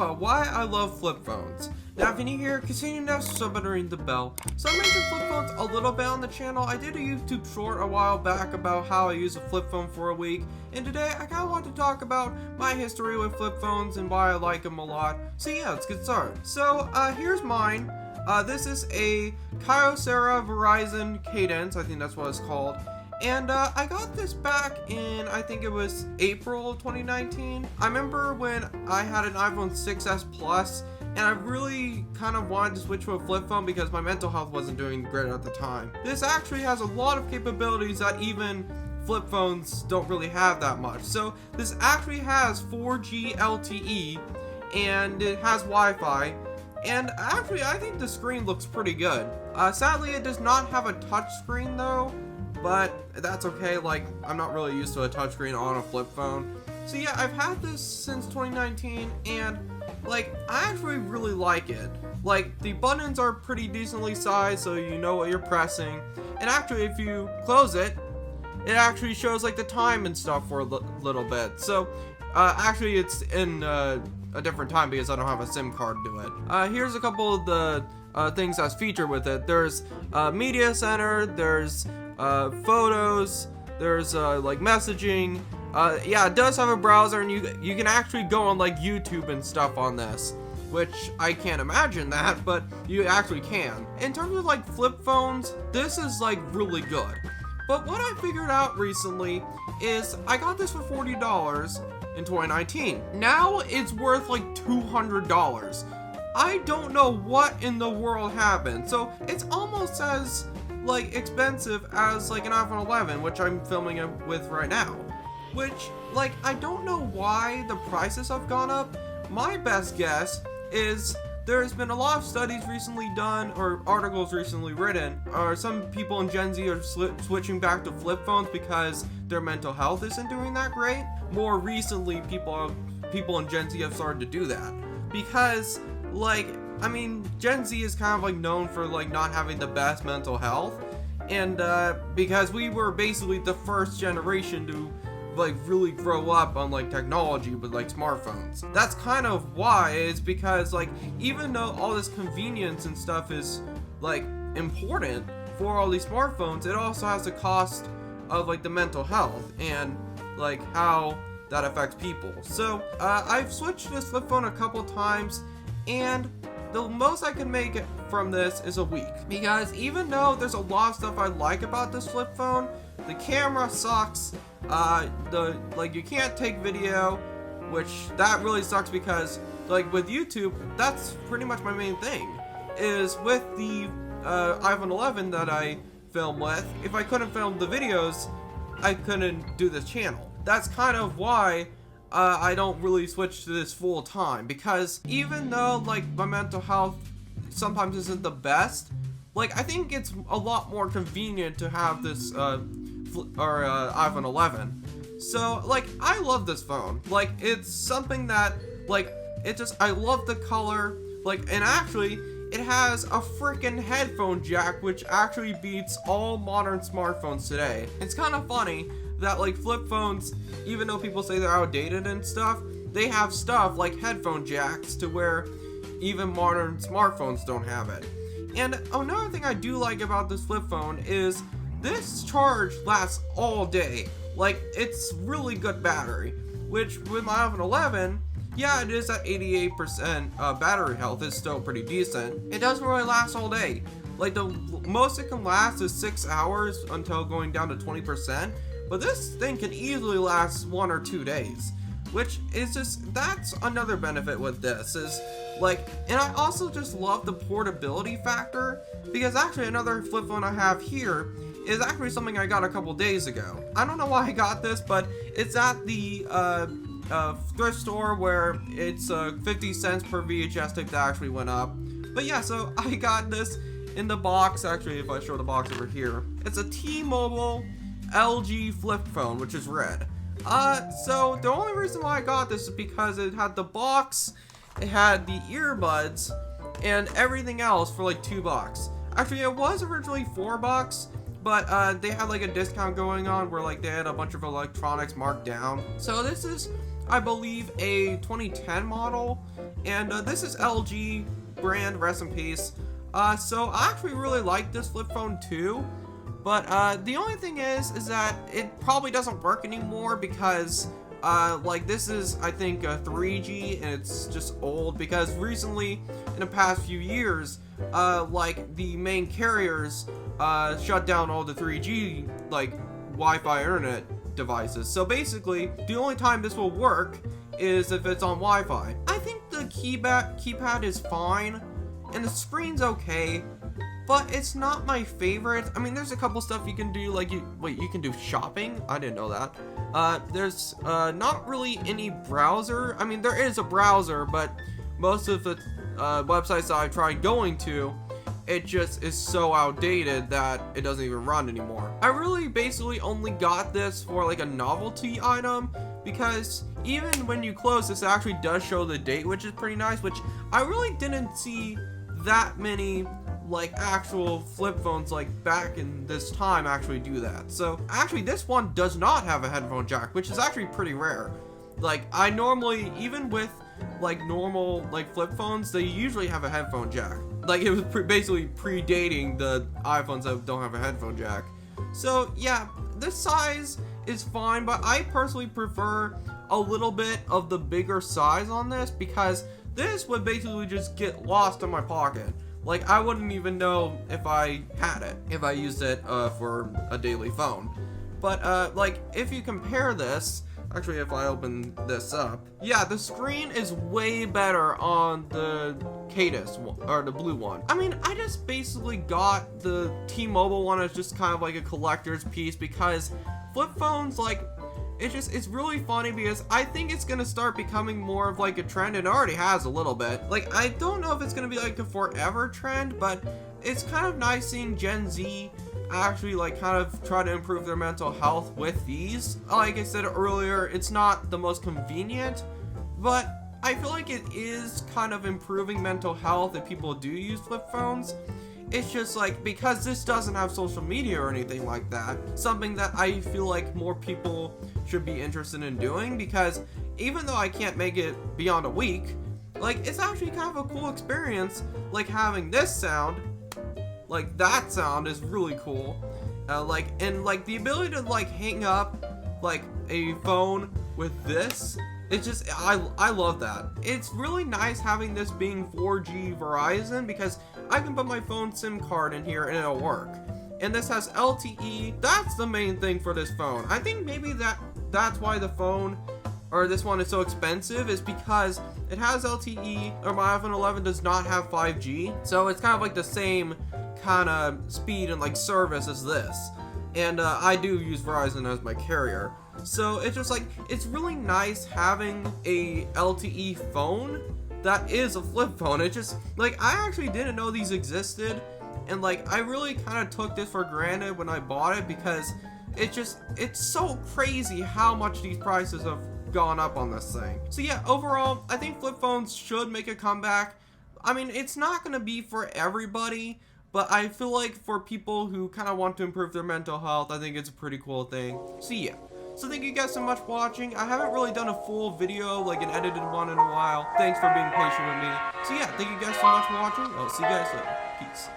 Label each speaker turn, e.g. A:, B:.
A: about why I love flip phones. Now if you're new here, continue now, sub and ring the bell. So I mentioned flip phones a little bit on the channel. I did a YouTube short a while back about how I use a flip phone for a week, and today I kind of want to talk about my history with flip phones and why I like them a lot. So yeah, let's get started. So here's mine. This is a Kyocera Verizon Cadence, I think that's what it's called. And I got this back in, I think it was April 2019. I remember when I had an iPhone 6s Plus, and I really kind of wanted to switch to a flip phone because my mental health wasn't doing great at the time. This actually has a lot of capabilities that even flip phones don't really have that much. So this actually has 4G LTE, and it has Wi-Fi. And actually, I think the screen looks pretty good. Sadly, it does not have a touch screen though, but that's okay. Like, I'm not really used to a touchscreen on a flip phone. So yeah, I've had this since 2019, and like, I actually really like it. Like, the buttons are pretty decently sized, so you know what you're pressing. And actually, if you close it, it actually shows like the time and stuff for a little bit. So actually, it's in a different time because I don't have a SIM card to it. Here's a couple of the things that's featured with it. There's Media Center, there's photos, there's like messaging. Yeah, it does have a browser, and you can actually go on like YouTube and stuff on this, which I can't imagine that, but you actually can. In terms of like flip phones, this is like really good. But what I figured out recently is I got this for $40 in 2019. Now it's worth like $200. I don't know what in the world happened. So it's almost as like expensive as like an iPhone 11, which I'm filming it with right now. Which, like, I don't know why the prices have gone up. My best guess is there's been a lot of studies recently done, or articles recently written, or some people in Gen Z are switching back to flip phones because their mental health isn't doing that great. More recently, people in Gen Z have started to do that because, like, I mean, Gen Z is kind of like known for like not having the best mental health, and because we were basically the first generation to like really grow up on like technology with like smartphones. That's kind of why. It's because like, even though all this convenience and stuff is like important for all these smartphones, it also has the cost of like the mental health and like how that affects people. So I've switched to this flip phone a couple times, and the most I can make it from this is a week, because even though there's a lot of stuff I like about this flip phone, the camera sucks. You can't take video, which that really sucks because like with YouTube, that's pretty much my main thing, is with the iPhone 11 that I film with. If I couldn't film the videos, I couldn't do this channel. That's kind of why I don't really switch to this full time, because even though like my mental health sometimes isn't the best, like I think it's a lot more convenient to have this iPhone 11. So like, I love this phone. Like, it's something that like, I love the color. Like, and actually it has a freaking headphone jack, which actually beats all modern smartphones today. It's kind of funny that like flip phones, even though people say they're outdated and stuff, they have stuff like headphone jacks to where even modern smartphones don't have it. And another thing I do like about this flip phone is this charge lasts all day. Like, it's really good battery, which with my iPhone 11, yeah, it is at 88% battery health. It's still pretty decent. It doesn't really last all day. Like, the most it can last is 6 hours until going down to 20%. But this thing can easily last 1 or 2 days, which is just, that's another benefit with this, is like, and I also just love the portability factor, because actually another flip phone I have here is actually something I got a couple days ago. I don't know why I got this, but it's at the thrift store where it's 50 cents per VHS tape that actually went up. But yeah, so I got this in the box. Actually, if I show the box over here, it's a T-Mobile LG flip phone, which is red. So the only reason why I got this is because it had the box, it had the earbuds, and everything else for like $2. Actually, it was originally $4, but they had like a discount going on where like they had a bunch of electronics marked down. So this is, I believe, a 2010 model, And this is LG brand, rest in peace. So I actually really like this flip phone too. But the only thing is that it probably doesn't work anymore because like this is, I think, 3G, and it's just old because recently, in the past few years, like the main carriers shut down all the 3G like Wi-Fi internet devices. So basically, the only time this will work is if it's on Wi-Fi. I think the keypad is fine, and the screen's okay, but it's not my favorite. I mean, there's a couple stuff you can do, like you can do shopping. I didn't know that. There's not really any browser. I mean, there is a browser, but most of the websites that I've tried going to, it just is so outdated that it doesn't even run anymore. I really basically only got this for like a novelty item, because even when you close, this actually does show the date, which is pretty nice, which I really didn't see that many like actual flip phones like back in this time actually do that. So actually this one does not have a headphone jack, which is actually pretty rare. Like I normally, even with like normal like flip phones, they usually have a headphone jack. Like it was basically predating the iPhones that don't have a headphone jack. So yeah, this size is fine, but I personally prefer a little bit of the bigger size on this, because this would basically just get lost in my pocket. Like I wouldn't even know if I had it, if I used it for a daily phone. But like if you compare this, actually if I open this up, yeah, the screen is way better on the Cadus one, or the blue one. I mean, I just basically got the T-Mobile one as just kind of like a collector's piece, because flip phones, like, it's really funny because I think it's gonna start becoming more of like a trend, and it already has a little bit. Like, I don't know if it's gonna be like a forever trend, but it's kind of nice seeing Gen Z actually like kind of try to improve their mental health with these. Like I said earlier, it's not the most convenient, but I feel like it is kind of improving mental health if people do use flip phones. It's just like, because this doesn't have social media or anything like that, something that I feel like more people should be interested in doing, because even though I can't make it beyond a week, like it's actually kind of a cool experience, like having this sound, like that sound is really cool. Like, and like the ability to like hang up like a phone with this, it's just, I love that. It's really nice having this being 4G Verizon, because I can put my phone SIM card in here and it'll work. And this has LTE. That's the main thing for this phone. I think maybe that's why the phone, or this one, is so expensive, is because it has LTE, or my iPhone 11 does not have 5G. So it's kind of like the same kind of speed and like service as this. And I do use Verizon as my carrier. So it's just like, it's really nice having a LTE phone that is a flip phone. It just, like, I actually didn't know these existed, and like I really kind of took this for granted when I bought it, because it's so crazy how much these prices have gone up on this thing. So yeah, overall, I think flip phones should make a comeback. I mean, it's not gonna be for everybody, but I feel like for people who kind of want to improve their mental health, I think it's a pretty cool thing. So yeah. So thank you guys so much for watching. I haven't really done a full video, like an edited one, in a while. Thanks for being patient with me. So yeah, thank you guys so much for watching. I'll see you guys later. Peace.